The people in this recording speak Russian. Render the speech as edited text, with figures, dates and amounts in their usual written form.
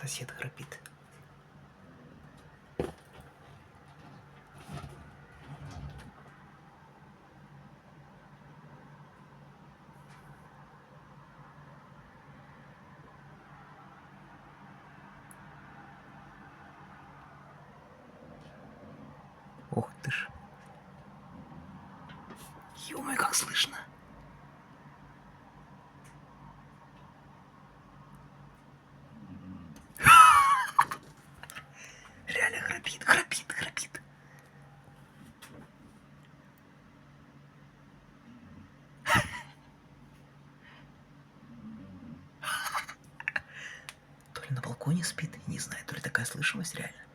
Сосед храпит. Ох ты ж. Ё-моё, как слышно. Реально храпит, храпит, храпит. То ли на балконе спит, не знаю, то ли такая слышимость реально.